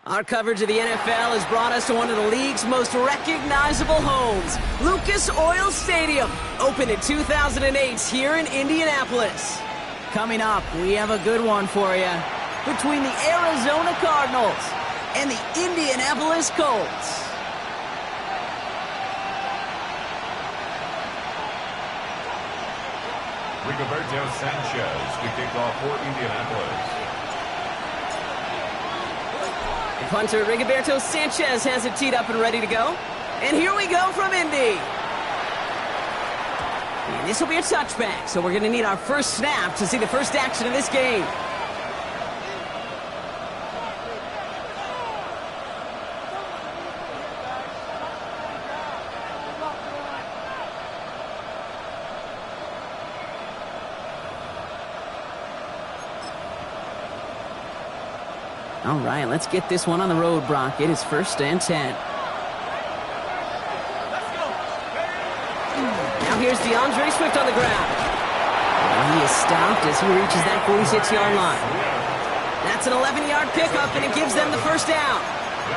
Our coverage of the NFL has brought us to one of the league's most recognizable homes, Lucas Oil Stadium, opened in 2008 here in Indianapolis. Coming up, we have a good one for you. between the Arizona Cardinals and the Indianapolis Colts. Rigoberto Sanchez to kick off for Indianapolis. Punter Rigoberto Sanchez has it teed up and ready to go. And here we go from Indy. And this will be a touchback, so we're going to need our first snap to see the first action of this game. All right, let's get this one on the road, Brock. It is 1st and 10. Now here's DeAndre Swift on the ground. And he is stopped as he reaches that 46-yard line. That's an 11-yard pickup, and it gives them the first down.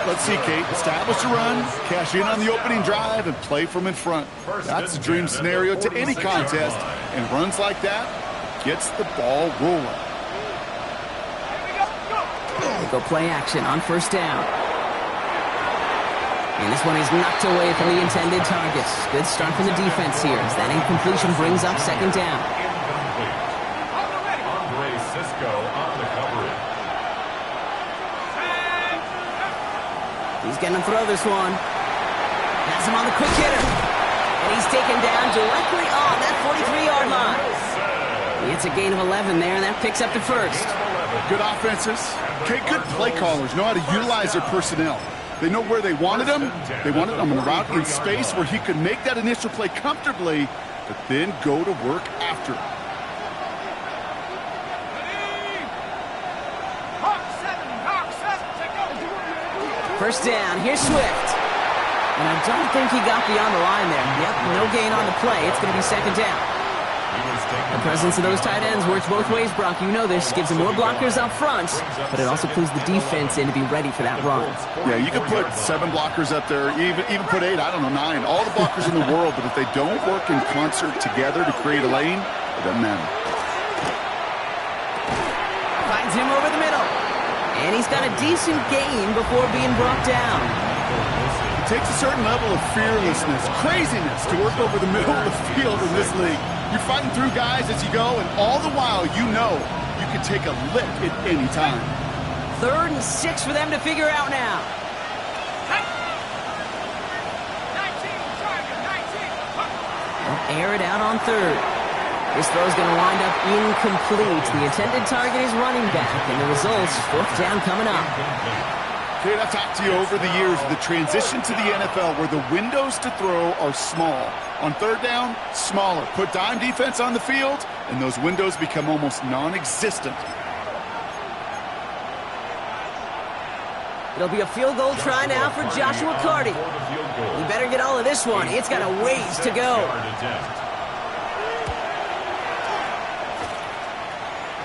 Let's see, Kate. Establish a run, cash in on the opening drive, and play from in front. That's a dream scenario to any contest, and runs like that gets the ball rolling. Go play action on 1st down. And this one is knocked away from the intended targets. Good start from the defense here as that incompletion brings up 2nd down. Andre Cisco on the coverage. He's going to throw this one. Has him on the quick hitter. And he's taken down directly on that 43-yard line. It's a gain of 11 there, and that picks up the 1st. Good offenses. Okay, good play callers know how to utilize their personnel. They know where they wanted them. They wanted them in a route in space where he could make that initial play comfortably, but then go to work after it. First down, here's Swift. And I don't think he got beyond the line there. Yep, no gain on the play. It's going to be 2nd down. The presence of those tight ends works both ways, Brock. You know this. Gives them more blockers up front, but it also clues the defense in to be ready for that run. Yeah, you could put 7 blockers up there, even put 8, I don't know, 9. All the blockers in the world, but if they don't work in concert together to create a lane, it doesn't matter. Finds him over the middle. And he's got a decent gain before being brought down. It takes a certain level of fearlessness, craziness to work over the middle of the field in this league. You're fighting through guys as you go, and all the while you know you can take a lick at any time. 3rd and 6 for them to figure out now. 19. They'll air it out on 3rd. This throw's going to wind up incomplete. The intended target is running back, and the results, 4th down coming up. Kate, I've talked to you over the years of the transition to the NFL where the windows to throw are small. On 3rd down, smaller. Put dime defense on the field, and those windows become almost non-existent. It'll be a field goal try now for Joshua Carty. You better get all of this one. It's got a ways to go.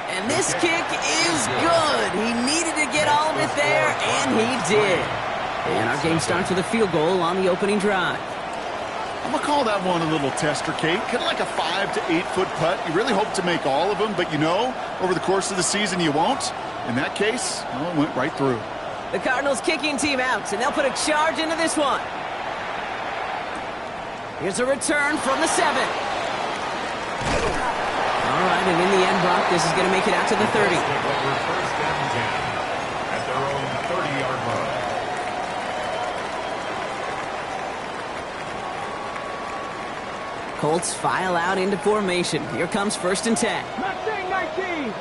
And this kick is good. He needed to get all of it there, and he did. And our game starts with a field goal on the opening drive. I'm going to call that one a little tester, Kate. Kind of like a 5 to 8 foot putt. You really hope to make all of them, but you know, over the course of the season, you won't. In that case, well, it went right through. The Cardinals kicking team out, and they'll put a charge into this one. Here's a return from the 7. All right, and in the end, Brock, this is going to make it out to the 30. First down 10 at their own 30-yard line. Colts file out into formation. Here comes 1st and 10. 19.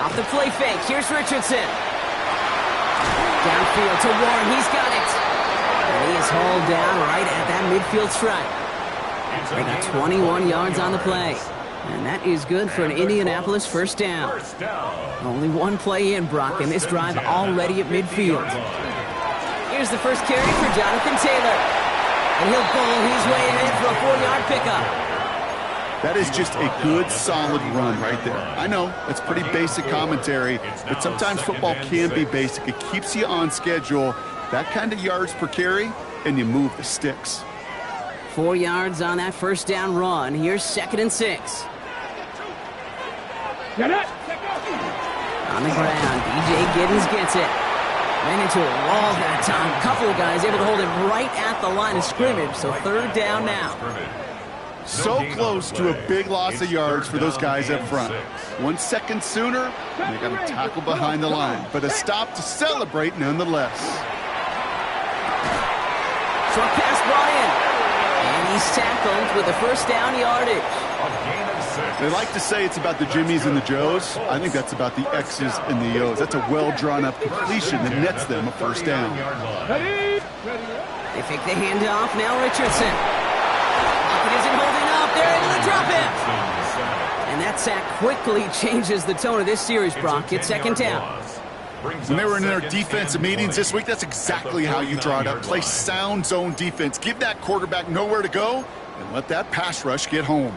Off the play fake, here's Richardson. Downfield to Warren, he's got it. And he is hauled down right at that midfield stripe. They got 21 yards on the play. And that is good for an Indianapolis 1st down. Only one play in, Brock, and this drive already at midfield. Here's the first carry for Jonathan Taylor. And he'll goal his way in for a 4-yard pickup. That is just a good, solid run right there. I know, it's pretty basic commentary, but sometimes football can be basic. It keeps you on schedule, that kind of yards per carry, and you move the sticks. 4 yards on that 1st down run. Here's 2nd and 6. On the ground, B.J. Giddens gets it. Ran into a wall that time. A couple of guys able to hold him right at the line of scrimmage, so third down now. So close to a big loss of yards for those guys up front. 1 second sooner, and they got a tackle behind the line, but a stop to celebrate nonetheless. Short pass brought in, and he's tackled with a first down yardage. They like to say it's about the Jimmies and the Joes. I think that's about the X's and the O's. That's a well-drawn-up completion that nets them a first down. They fake the handoff. Now Richardson. Pocket isn't holding up. They're able to drop it. And that sack quickly changes the tone of this series, Brock. It's second down. When they were in their defensive meetings this week, that's exactly how you draw it up. Play sound zone defense. Give that quarterback nowhere to go and let that pass rush get home.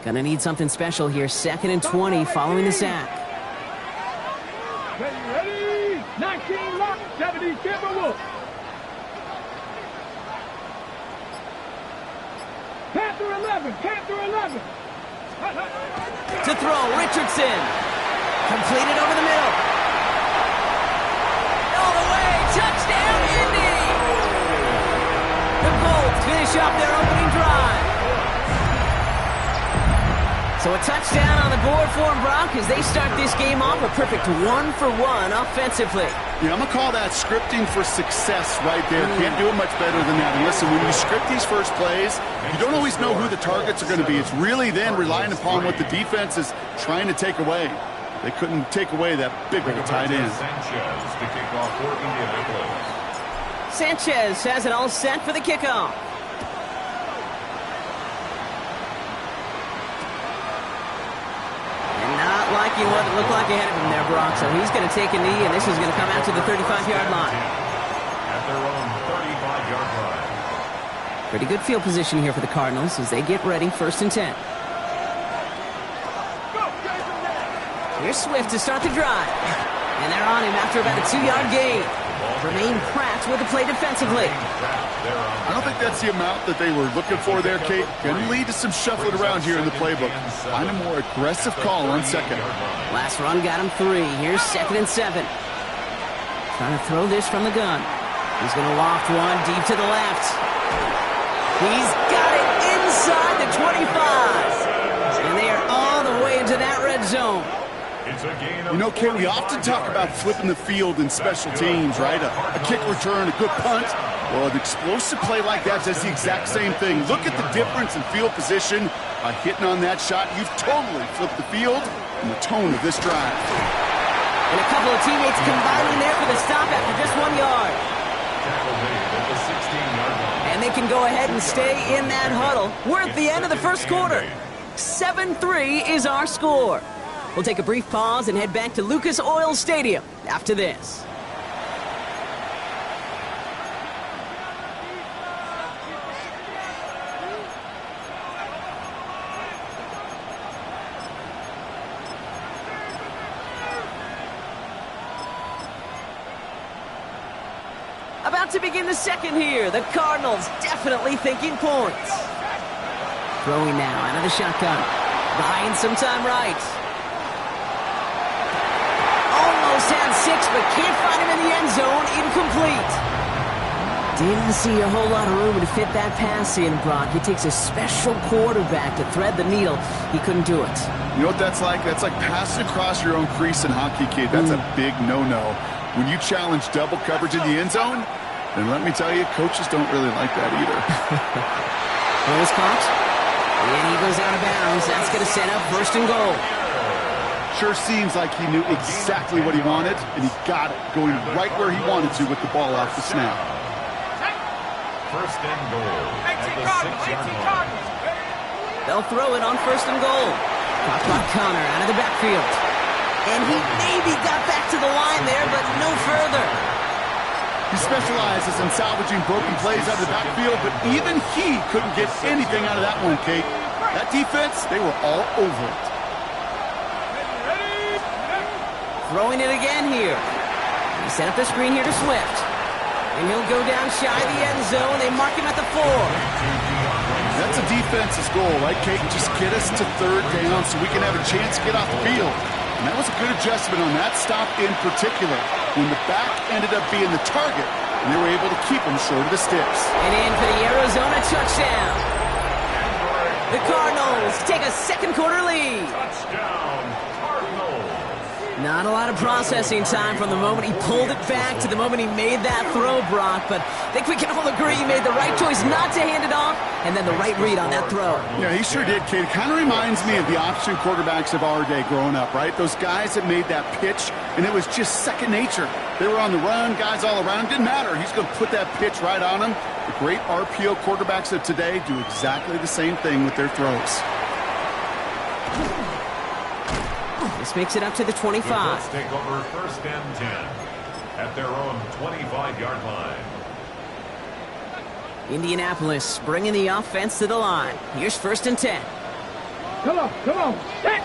Gonna need something special here. 2nd and 20 following the sack. Ready? 19 lock, 70 Timberwolves. Panther 11, Panther 11. To throw, Richardson. Completed over the middle. All the way, touchdown, Indy! The Colts finish up their opening drive. So a touchdown on the board for them, Brock, as they start this game off a perfect 1-for-1 offensively. Yeah, I'm going to call that scripting for success right there. Can't do it much better than that. And listen, when you script these first plays, you don't always know who the targets are going to be. It's really then relying upon what the defense is trying to take away. They couldn't take away that big old tight end. Sanchez to kick off for Indianapolis. Sanchez has it all set for the kickoff. Liking what it looked like ahead of him there, Brock. So he's going to take a knee, and this is going to come out to the 35-yard line. At their own 35-yard line. Pretty good field position here for the Cardinals as they get ready, 1st and 10. Here's Swift to start the drive. And they're on him after about a 2-yard gain. Jermaine Pratt with the play defensively. I don't think that's the amount that they were looking for there, Kate. Can lead to some shuffling around here in the playbook. Find a more aggressive call on second. Last run got him 3. Here's 2nd and 7. Trying to throw this from the gun. He's going to loft one deep to the left. He's got it inside the 25. And they are all the way into that red zone. You know, Kate, we often talk about flipping the field in special teams, right? A kick return, a good punt. Well, an explosive play like that does the exact same thing. Look at the difference in field position. By hitting on that shot, you've totally flipped the field and the tone of this drive. And a couple of teammates combining there for the stop after just 1 yard. And they can go ahead and stay in that huddle. We're at the end of the first quarter. 7-3 is our score. We'll take a brief pause and head back to Lucas Oil Stadium after this. About to begin the second here. The Cardinals definitely thinking points. Throwing now out of the shotgun. Buying some time right. Had 6, but can't find him in the end zone. Incomplete. Didn't see a whole lot of room to fit that pass in, Brock. It takes a special quarterback to thread the needle. He couldn't do it. You know what that's like? That's like passing across your own crease in hockey, kid. That's a big no-no. When you challenge double coverage in the end zone, then let me tell you, coaches don't really like that either. Well, was caught. And he goes out of bounds. That's going to set up 1st and goal. Sure seems like he knew exactly what he wanted, and he got it, going right where he wanted to with the ball off the snap. 1st and goal at the 6-yard line. They'll throw it on 1st and goal. Caught by Connor out of the backfield. And he maybe got back to the line there, but no further. He specializes in salvaging broken plays out of the backfield, but even he couldn't get anything out of that one, Kate. That defense, they were all over it. Throwing it again here. He set up the screen here to Swift. And he'll go down shy of the end zone. They mark him at the 4. That's a defense's goal, right, Kate? Just get us to 3rd down so we can have a chance to get off the field. And that was a good adjustment on that stop in particular, when the back ended up being the target, and they were able to keep him short of the sticks. And in for the Arizona touchdown. The Cardinals take a second quarter lead. Touchdown, Cardinals. Not a lot of processing time from the moment he pulled it back to the moment he made that throw, Brock. But I think we can all agree he made the right choice not to hand it off, and then the right read on that throw. Yeah, he sure did, kid. It kind of reminds me of the option quarterbacks of our day growing up, right? Those guys that made that pitch, and it was just second nature. They were on the run, guys all around. Didn't matter. He's going to put that pitch right on him. The great RPO quarterbacks of today do exactly the same thing with their throws. This makes it up to the 25. The Colts take over first and 10 at their own 25-yard line. Indianapolis bringing the offense to the line. Here's first and 10. Come on, set!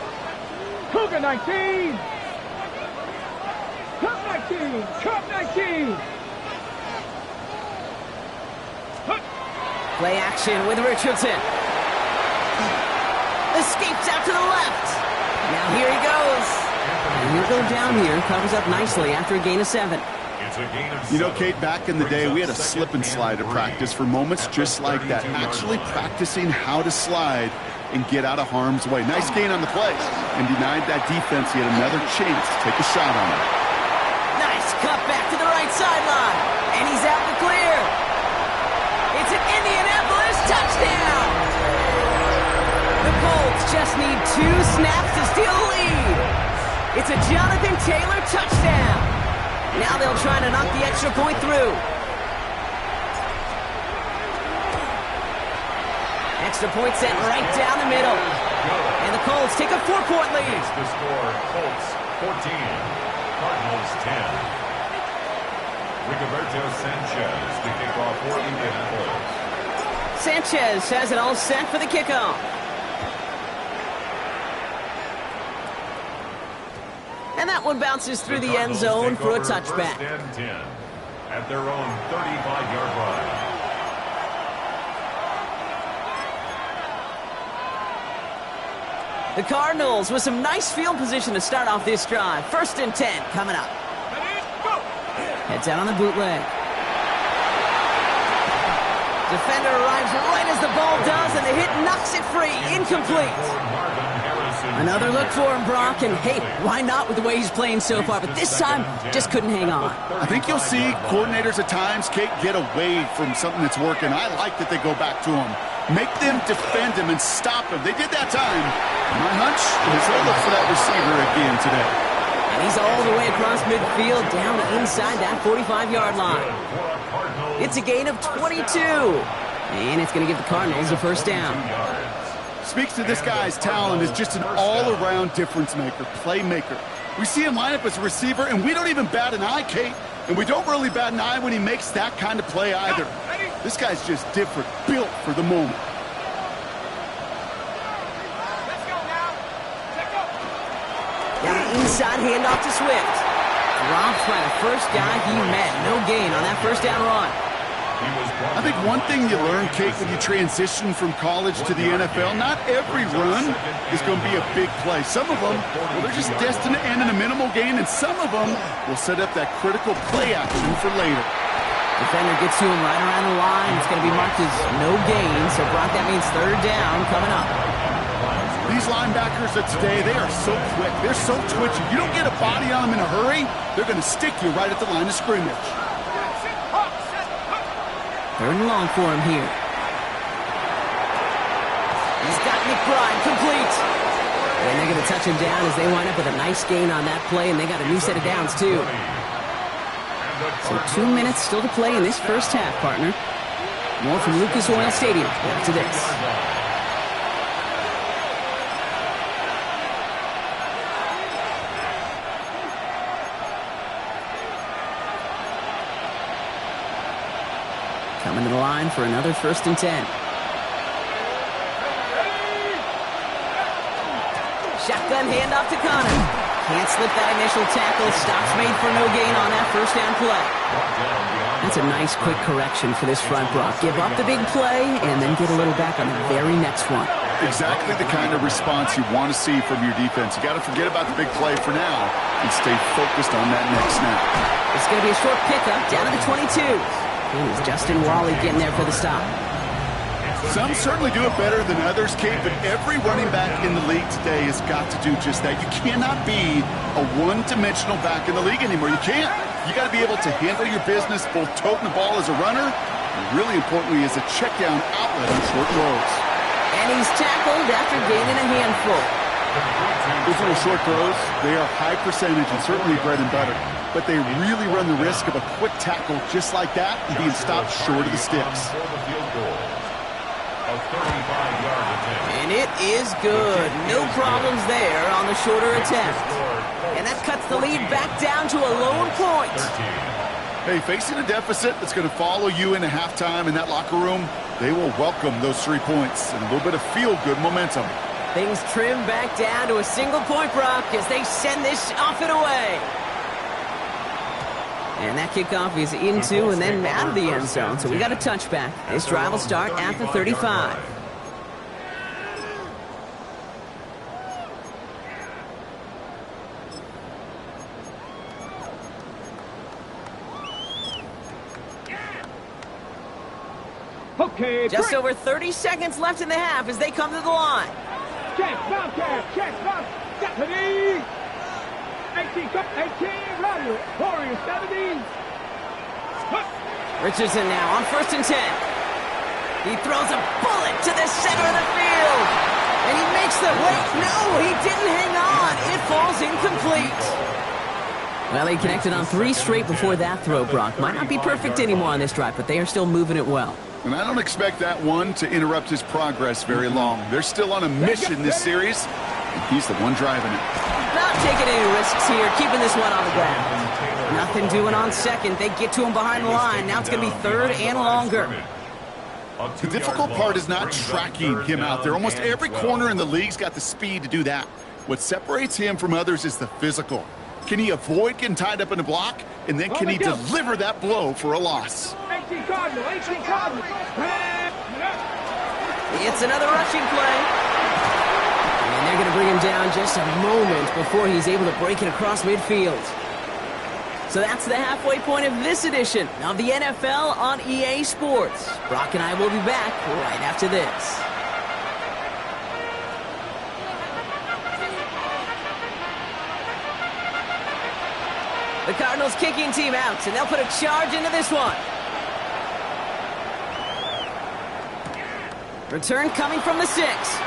Cougar 19! Cup 19! Cup 19! Play action with Richardson. Escapes out to the left. Now here he goes. And he'll go down here, covers up nicely after a gain of 7. It's a gain of 7. You know, Kate, back in the day, we had a slip and slide to practice for moments just like that. Actually practicing how to slide and get out of harm's way. Nice gain on the play. And denied that defense. He had another chance to take a shot on him. Nice cut back to the right sideline. And he's out in the clear. It's an Indianapolis touchdown. The Colts just need 2 snaps to steal the lead. It's a Jonathan Taylor touchdown. Now they'll try to knock the extra point through. Extra point sent right down the middle. And the Colts take a 4-point lead. It's the score, Colts 14, Cardinals 10. Rigoberto Sanchez to kick off for Indianapolis. Sanchez has it all set for the kickoff. And that one bounces through the end zone for a touchback. First and 10 at their own 35-yard line. The Cardinals with some nice field position to start off this drive. First and 10 coming up. Heads out on the bootleg. Defender arrives right as the ball does, and the hit knocks it free. Incomplete. Another look for him, Brock, and hey, why not with the way he's playing so far? But this time, just couldn't hang on. I think you'll see coordinators at times, Kate, get away from something that's working. I like that they go back to him. Make them defend him and stop him. They did that time. My hunch is they'll look for that receiver again today. And he's all the way across midfield, down inside that 45-yard line. It's a gain of 22. And it's going to give the Cardinals a first down. Speaks to this guy's talent as just an all-around difference maker, playmaker. We see him line up as a receiver, and we don't even bat an eye, Kate. And we don't really bat an eye when he makes that kind of play either. This guy's just different, built for the moment. Got an inside handoff to Swift. Dropped by the first guy he met. No gain on that first down run. I think one thing you learn, Kate, when you transition from college to the NFL, not every run is going to be a big play. Some of them, well, they're just destined to end in a minimal gain, and some of them will set up that critical play action for later. Defender gets to him right around the line. It's going to be marked as no gain, so Brock, that means third down coming up. These linebackers of today, they are so quick. They're so twitchy. You don't get a body on them in a hurry, they're going to stick you right at the line of scrimmage. Third and long for him here. He's got McBride complete. And they're going to touch him down as they wind up with a nice gain on that play, and they got a new set of downs, too. So 2 minutes still to play in this first half, partner. More from Lucas Oil Stadium after this. Coming to the line for another first and 10. Shotgun handoff to Connor. Can't slip that initial tackle. Stops made for no gain on that first down play. That's a nice quick correction for this front, Brock. Give up the big play and then get a little back on the very next one. Exactly the kind of response you want to see from your defense. You got to forget about the big play for now and stay focused on that next snap. It's going to be a short pickup down to the 22. It was Justin Wally getting there for the stop. Some certainly do it better than others, Kate, but every running back in the league today has got to do just that. You cannot be a one-dimensional back in the league anymore. You can't. You got to be able to handle your business, both toting the ball as a runner, and really importantly as a check-down outlet on short throws. And he's tackled after gaining a handful. Those little short throws, they are high percentage and certainly bread and butter, but they really run the risk of a quick tackle just like that and being stopped short of the sticks. And it is good. No problems there on the shorter attempt. And that cuts the lead back down to a lone point. Hey, facing a deficit that's going to follow you into halftime in that locker room, they will welcome those 3 points and a little bit of feel-good momentum. Things trim back down to a single point, Brock, as they send this off and away. And that kickoff is into and then out of the end zone, so we got a touchback. This drive will start at the 35. Okay, Just over 30 seconds left in the half as they come to the line. check, bounce, Stephanie. 18, Radio, Warrior 70. Richardson now on 1st and 10. He throws a bullet to the center of the field. And he makes the wait. No, he didn't hang on. It falls incomplete. Well, he connected on 3 straight before that throw, Brock. Might not be perfect anymore on this drive, but they are still moving it well. And I don't expect that one to interrupt his progress very long. They're still on a mission this series, and he's the one driving it. Not taking any risks here, keeping this one on the ground. Nothing doing on second. They get to him behind the line. Now it's going to be 3rd and longer. The difficult part is not tracking him out there. Almost every corner in the league's got the speed to do that. What separates him from others is the physical. Can he avoid getting tied up in a block? And then can he deliver that blow for a loss? 18 Cardinal. It's another rushing play. And they're going to bring him down just a moment before he's able to break it across midfield. So that's the halfway point of this edition of the NFL on EA Sports. Brock and I will be back right after this. The Cardinals kicking team out, and they'll put a charge into this one. Return coming from the 6.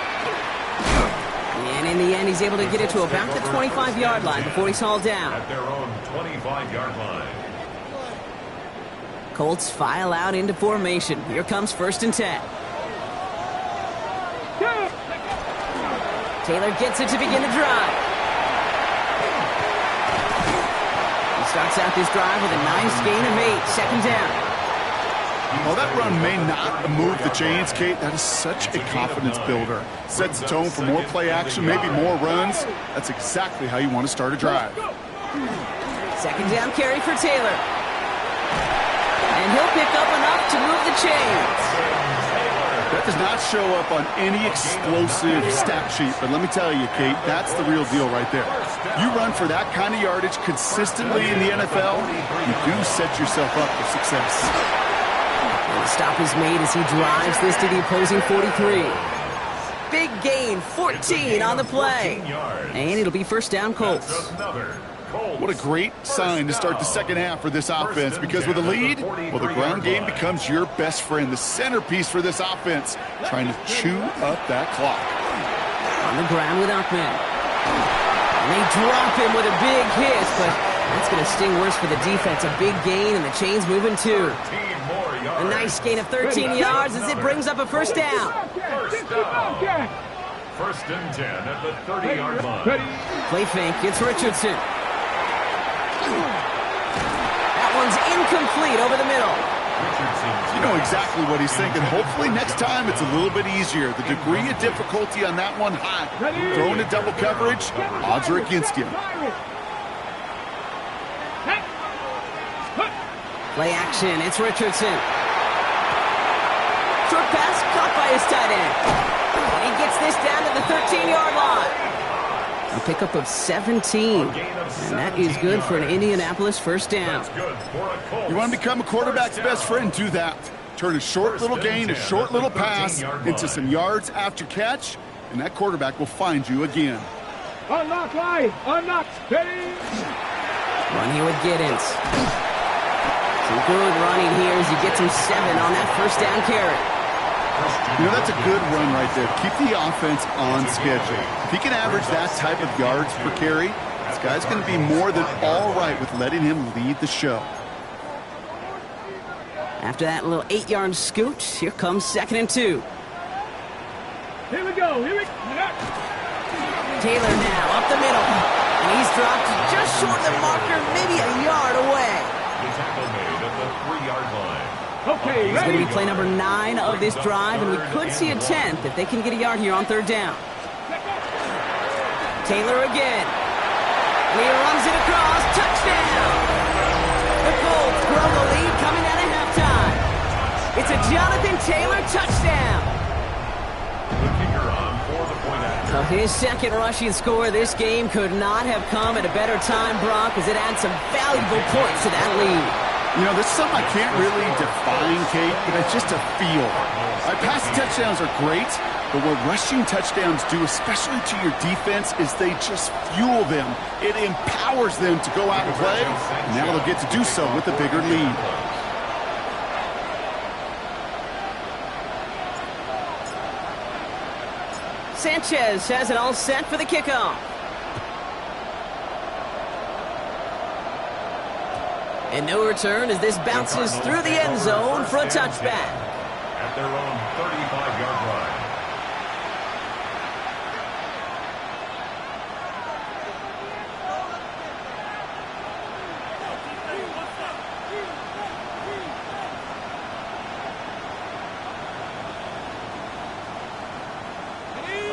And in the end, he's able to get it to about the 25-yard line before he's hauled down. At their own 25-yard line. Colts file out into formation. Here comes 1st and 10. Taylor gets it to begin the drive. Starts out this drive with a nice gain of 8, 2nd down. Well, that run may not move the chains, Kate. That is such a confidence builder. Sets the tone for more play action, maybe more runs. That's exactly how you want to start a drive. 2nd down carry for Taylor. And he'll pick up enough to move the chains. That does not show up on any explosive stat sheet, but let me tell you, Kate, that's the real deal right there. You run for that kind of yardage consistently in the NFL, you do set yourself up for success. And the stop is made as he drives this to the opposing 43. Big gain, 14 on the play. And it'll be 1st down Colts. What a great sign to start the second half for this offense, because with a lead, well, the ground game becomes your best friend, the centerpiece for this offense, trying to chew up that clock. On the ground with Upman. And they drop him with a big hit, but that's going to sting worse for the defense. A big gain, and the chains moving too. A nice gain of 13 yards as it brings up a 1st down. 1st and 10 at the 30-yard line. Play fake, it's Richardson. That one's incomplete over the middle. You know exactly what he's thinking. Hopefully next time it's a little bit easier. The degree of difficulty on that one high. Thrown to double coverage, odds are against him. Play action, it's Richardson. Short pass caught by his tight end. And he gets this down to the 13-yard line. A pickup of 17. And that is good for an Indianapolis first down. You want to become a quarterback's best friend? Do that. Turn a short little gain, a short little pass into some yards after catch, and that quarterback will find you again. Unlock line. Unlock. Steady. Run here with Giddens. Some good running here as you get some 7 on that first down carry. You know, that's a good run right there. Keep the offense on schedule. If he can average that type of yards per carry, this guy's going to be more than all right with letting him lead the show. After that little 8-yard scoot, here comes 2nd and 2. Here we go. Here we go. Taylor now up the middle. And he's dropped just short of the marker, maybe a yard away. The tackle made at the 3-yard line. Okay, It's going to be play number 9 of this drive, and we could see a 10th if they can get a yard here on 3rd down. Taylor again. And he runs it across. Touchdown! The Colts grow the lead coming out of halftime. It's a Jonathan Taylor touchdown. The kicker on for the point after. So his 2nd rushing score of this game could not have come at a better time, Brock, as it adds some valuable points to that lead. You know, this is something I can't really define, Kate, but it's just a feel. Passing touchdowns are great, but what rushing touchdowns do, especially to your defense, is they just fuel them. It empowers them to go out and play, and now they'll get to do so with a bigger lead. Sanchez has it all set for the kickoff. And no return as this bounces through the end zone for a touchback. At their own 35-yard line.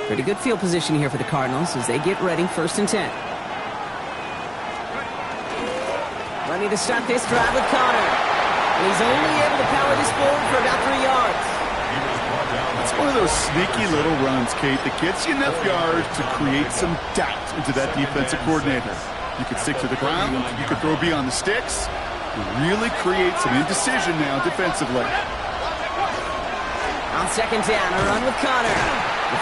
Pretty good field position here for the Cardinals as they get ready, 1st and 10. Ready to start this drive with Connor. And he's only able to power this forward for about 3 yards. It's one of those sneaky little runs, Kate, that gets you enough yards to create some doubt into that defensive coordinator. You could stick to the ground, you could throw beyond the sticks, and really create some indecision now defensively. On 2nd down, a run with Connor.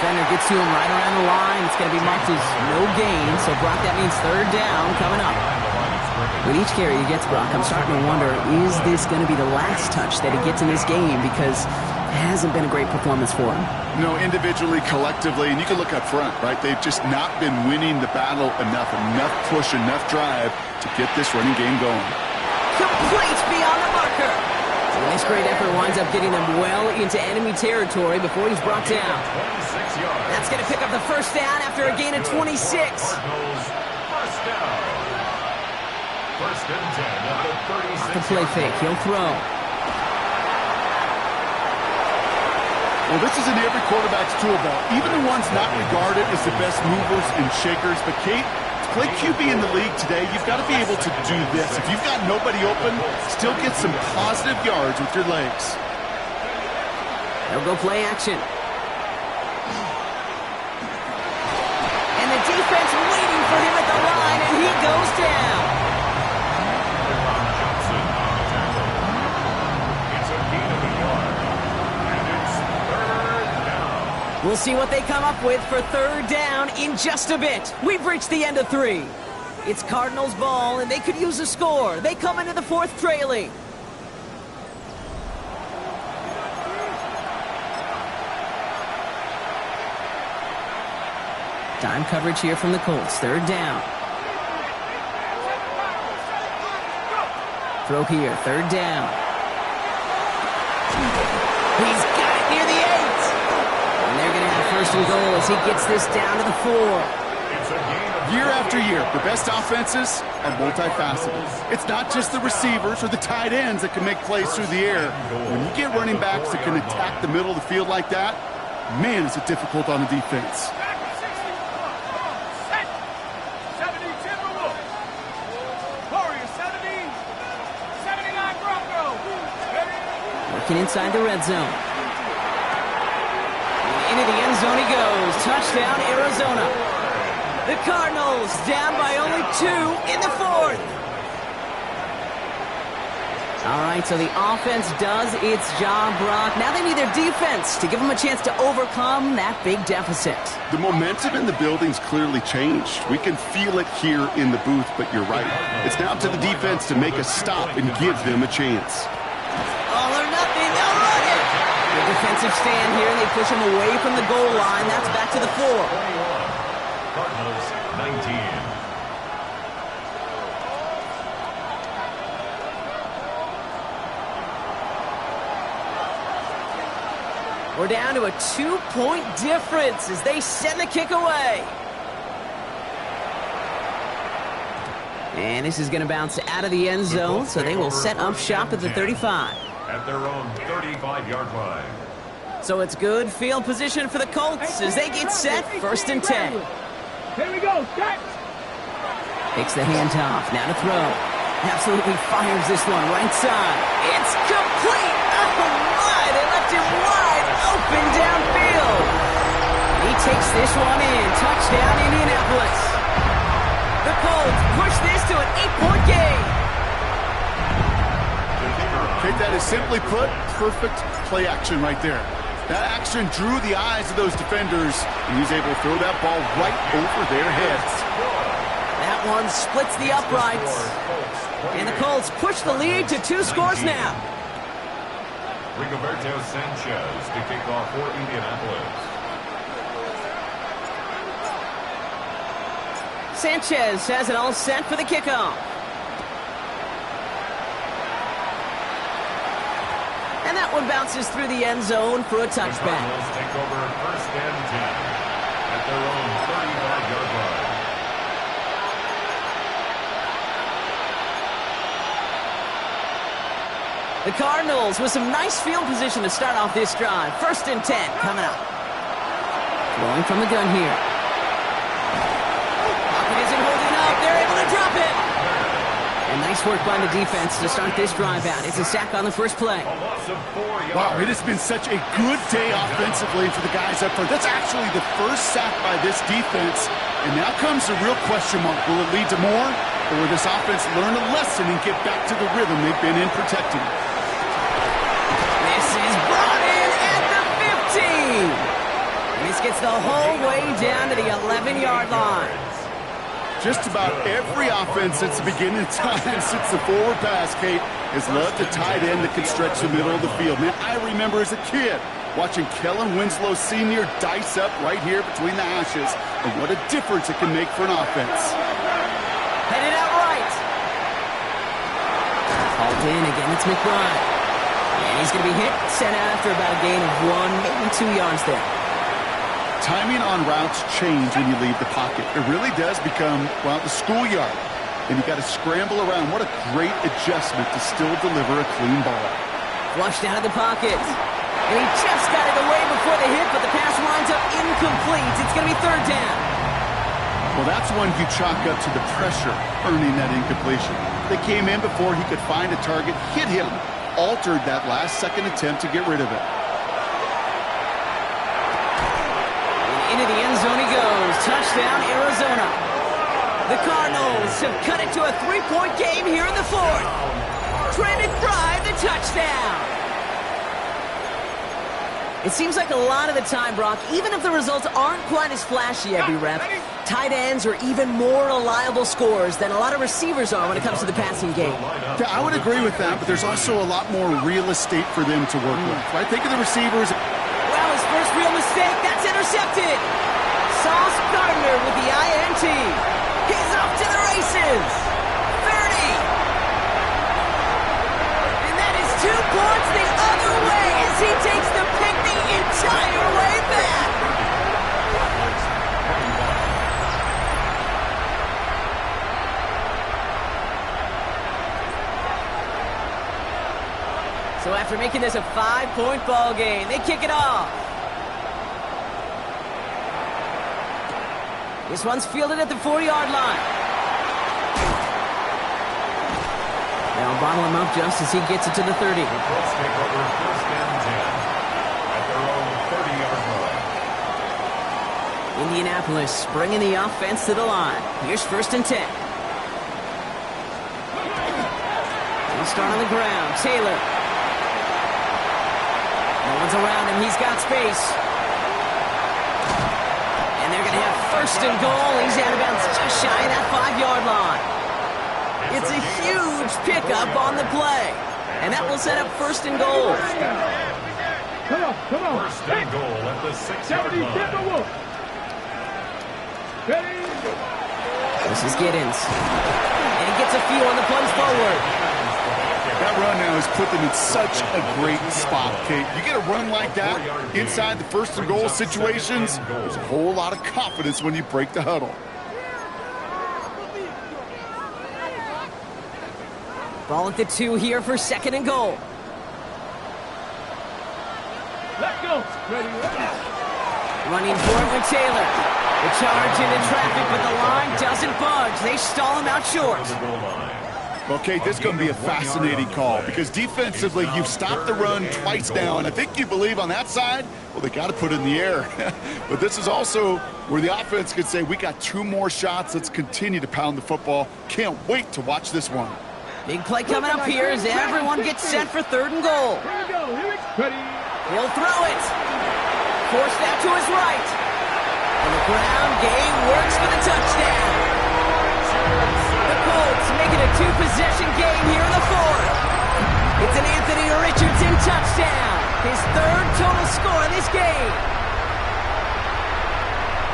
Defender gets to him right around the line. It's going to be marked as no gain, so Brock, that means 3rd down coming up. With each carry he gets, Brock, I'm starting to wonder, is this going to be the last touch that he gets in this game? Because it hasn't been a great performance for him. No, individually, collectively, and you can look up front, right? They've just not been winning the battle enough push, enough drive to get this running game going. Complete beyond the marker. And this great effort winds up getting them well into enemy territory before he's brought down. That's going to pick up the 1st down after a gain of 26. First down. 1st and 10 at the 36. The play fake. He'll throw. Well, this is in every quarterback's tool belt, even the ones not regarded as the best movers and shakers. But, Kate, to play QB in the league today, you've got to be able to do this. If you've got nobody open, still get some positive yards with your legs. They'll go play action. And the defense waiting for him at the line, and he goes down. We'll see what they come up with for 3rd down in just a bit. We've reached the end of 3. It's Cardinals ball, and they could use a score. They come into the 4th trailing. Time coverage here from the Colts. 3rd down. Throw here. 3rd down. He's got it near the 8. And they're going to have 1st and goal as he gets this down to the 4. Year after year, the best offenses are multifaceted. It's not just the receivers or the tight ends that can make plays through the air. When you get running backs that can attack the middle of the field like that, man, is it difficult on the defense. Working inside the red zone. Into the end zone he goes. Touchdown, Arizona. The Cardinals down by only 2 in the 4th. All right, so the offense does its job, Brock. Now they need their defense to give them a chance to overcome that big deficit. The momentum in the building's clearly changed. We can feel it here in the booth, but you're right. It's now to the defense to make a stop and give them a chance. All or nothing, they'll run it. The defensive stand here, and they push him away from the goal line. That's back to the 4. Cardinals 19. We're down to a 2-point difference as they send the kick away. And this is going to bounce out of the end zone, so they will set up shop at the 35. At their own 35-yard line. So it's good field position for the Colts as they get set, 1st and 10. Here we go, set. Takes the handoff, now to throw. Absolutely fires this one right side. It's complete! Oh my, they left him wide open downfield. And he takes this one in, touchdown Indianapolis. The Colts push this to an 8-point game. Take that as simply put, perfect play action right there. That action drew the eyes of those defenders, and he was able to throw that ball right over their heads. That one splits the uprights. And the Colts push the lead to 2 scores now. Rigoberto Sanchez to kick off for Indianapolis. Sanchez has it all set for the kickoff. And that one bounces through the end zone for a The touchback. Cardinals take over 1st and 10 at their own 35-yard line. The Cardinals with some nice field position to start off this drive. 1st and 10 coming up. Throwing from the gun here. Pocket isn't holding up. They're able to drop it. And nice work by the defense to start this drive out. It's a sack on the first play. A loss of 4 yards. Wow, it has been such a good day offensively for the guys up front. That's actually the first sack by this defense. And now comes the real question mark. Will it lead to more? Or will this offense learn a lesson and get back to the rhythm they've been in protecting? This is brought in at the 15. And this gets the whole way down to the 11-yard line. Just about every offense since the beginning of time, since the forward pass, Kate, has loved a tight end that can stretch the middle of the field. Man, I remember as a kid watching Kellen Winslow Sr. dice up right here between the hashes. And what a difference it can make for an offense. Headed out right. Called in again, it's McBride. And he's going to be hit, sent out after about a gain of 1, maybe 2 yards there. Timing on routes change when you leave the pocket. It really does become, well, the schoolyard. And you got to scramble around. What a great adjustment to still deliver a clean ball. Flushed out of the pocket. And he just got it away before the hit, but the pass winds up incomplete. It's going to be 3rd down. Well, that's one you chalk up to the pressure earning that incompletion. They came in before he could find a target, hit him, altered that last-second attempt to get rid of it. Into the end zone he goes. Touchdown, Arizona. The Cardinals have cut it to a 3-point game here in the 4th. Trey McBride, the touchdown. It seems like a lot of the time, Brock, even if the results aren't quite as flashy every rep, tight ends are even more reliable scorers than a lot of receivers are when it comes to the passing game. Yeah, I would agree with that, but there's also a lot more real estate for them to work with. Right? Think of the receivers. Well, his first real mistake, that's intercepted. Sauce Gardner with the INT. He's off to the races. 30. And that is 2 points the other way as he takes the pick the entire way back. So after making this a 5-point ball game, they kick it off. This one's fielded at the 4-yard line. They'll bottle him up just as he gets it to the 30. The Colts take over 1st and 10 at their own 30-yard line. Indianapolis bringing the offense to the line. Here's 1st and 10. He'll start on the ground. Taylor. No one's around him. He's got space. And they're going to have 1st and goal. He's out of bounds just shy of that 5-yard line. It's a huge pickup on the play. And that will set up 1st and goal. Come on. 1st and goal at the 6-yard line. Ready? This is Giddens. And he gets a few on the plunge forward. That run now has put them in such a great spot, Kate. You get a run like that inside the 1st and goal situations, there's a whole lot of confidence when you break the huddle. Ball at the 2 here for 2nd and goal. Let's go. Ready? Running for it with Taylor. The charge into traffic, but the line doesn't budge. They stall him out short. Well, Kate, this is going to be a fascinating call because defensively, you've stopped the run twice now, and I think you believe on that side, well, they got to put it in the air. But this is also where the offense could say, we got 2 more shots. Let's continue to pound the football. Can't wait to watch this one. Big play coming up here as everyone gets set for 3rd and goal. Here we go. Ready? He'll throw it. Forced out to his right. On the ground, game works for the touchdown. The Colts make it a 2-possession game here in the 4th. It's an Anthony Richardson touchdown. His 3rd total score of this game.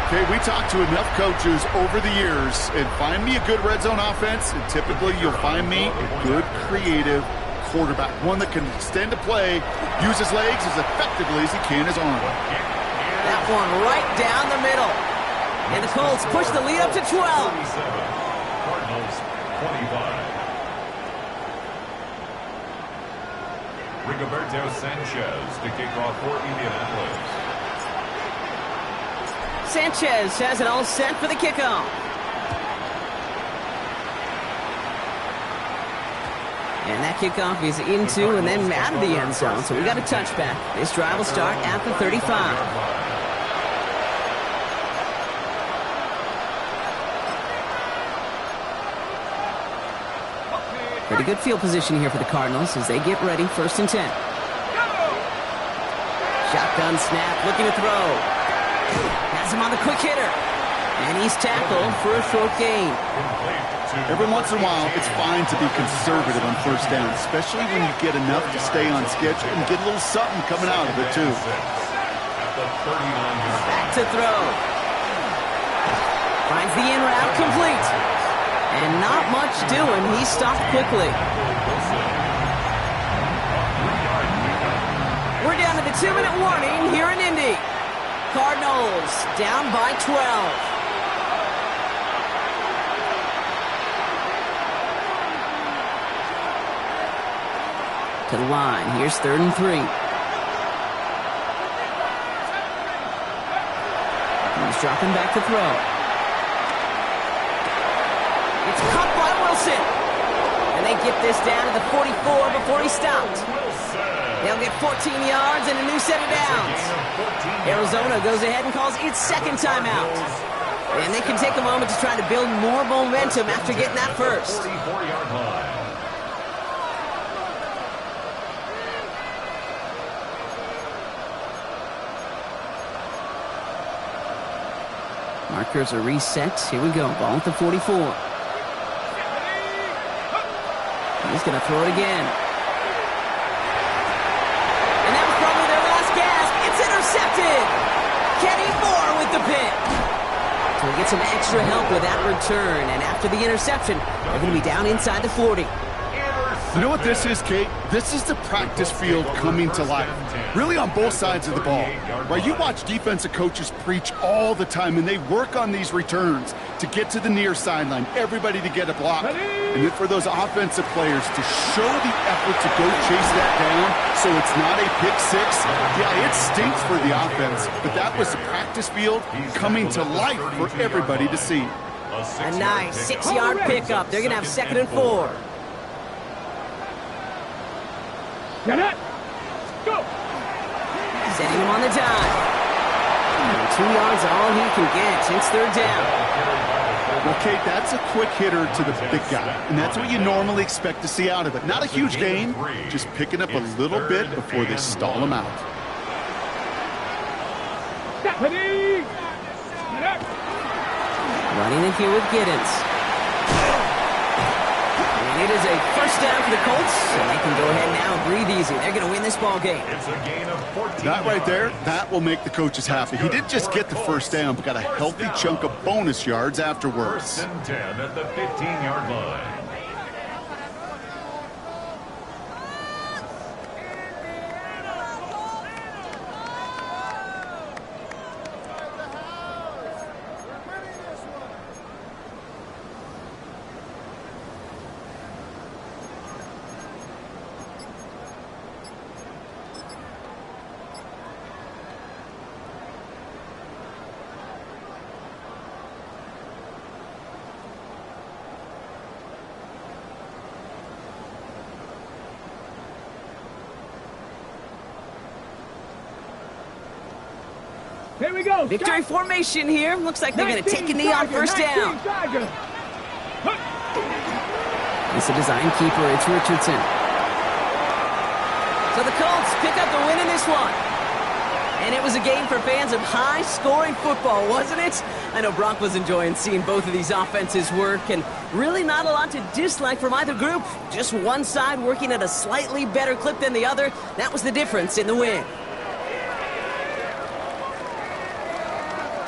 Okay, we talked to enough coaches over the years, and find me a good red zone offense, and typically you'll find me a good creative quarterback, one that can extend a play, use his legs as effectively as he can his arm. That one right down the middle. And the Colts push the lead up to 12. Cardinals 25. Rigoberto Sanchez to kick off for Indianapolis. Sanchez has it all set for the kickoff. And that kickoff is into and then out of the end zone. So we got a touchback. This drive will start at the 35. Pretty good field position here for the Cardinals as they get ready. 1st and 10. Shotgun snap, looking to throw. Has him on the quick hitter. And he's tackled for a short gain. Every once in a while, it's fine to be conservative on 1st down, especially when you get enough to stay on schedule and get a little something coming out of it, too. Back to throw. Finds the in route complete. And not much doing. He stopped quickly. We're down to the 2-minute warning here in Indy. Cardinals down by 12. To the line. Here's 3rd and 3. He's dropping back to throw. It's caught by Wilson. And they get this down to the 44 before he stopped. They'll get 14 yards and a new set of downs. Arizona goes ahead and calls its 2nd timeout. And they can take a moment to try to build more momentum after getting that first. Markers are reset. Here we go. Ball at the 44. He's going to throw it again. And that was probably their last gasp. It's intercepted. Kenny Moore with the pick. So we get some extra help with that return. And after the interception, they're going to be down inside the 40. You know what this is, Kate? This is the practice field coming to life. Really on both sides of the ball. Right? You watch defensive coaches preach all the time, and they work on these returns to get to the near sideline, everybody to get a block. And then for those offensive players to show the effort to go chase that down so it's not a pick six. Yeah, it stinks for the offense, but that was the practice field coming to life for everybody to see. A nice 6-yard pickup. They're going to have 2nd and 4. Get it. Go. Setting him on the dime. 2 yards all he can get. It's third down. Well, Kate, that's a quick hitter to the big guy, and that's what you normally expect to see out of it. Not a huge gain, just picking up a little bit before they stall him out. Stephanie! Running it here with Giddens. And it is a first down for the Colts, and they can go ahead now and breathe easy. They're going to win this ball game. It's a gain of 14. That right there, that will make the coaches happy. He didn't just get the first down, but got a healthy chunk of bonus yards afterwards. 1st and 10 at the 15-yard line. Here we go. Victory formation here. Looks like they're going to take a knee on first down. It's a design keeper. It's Richardson. So the Colts pick up the win in this one. And it was a game for fans of high-scoring football, wasn't it? I know Brock was enjoying seeing both of these offenses work, and really not a lot to dislike from either group. Just one side working at a slightly better clip than the other. That was the difference in the win.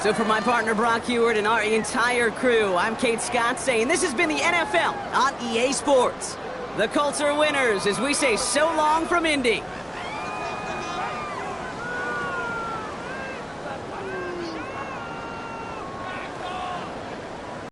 So for my partner Brock Heward and our entire crew, I'm Kate Scott saying this has been the NFL on EA Sports. The Colts are winners as we say so long from Indy.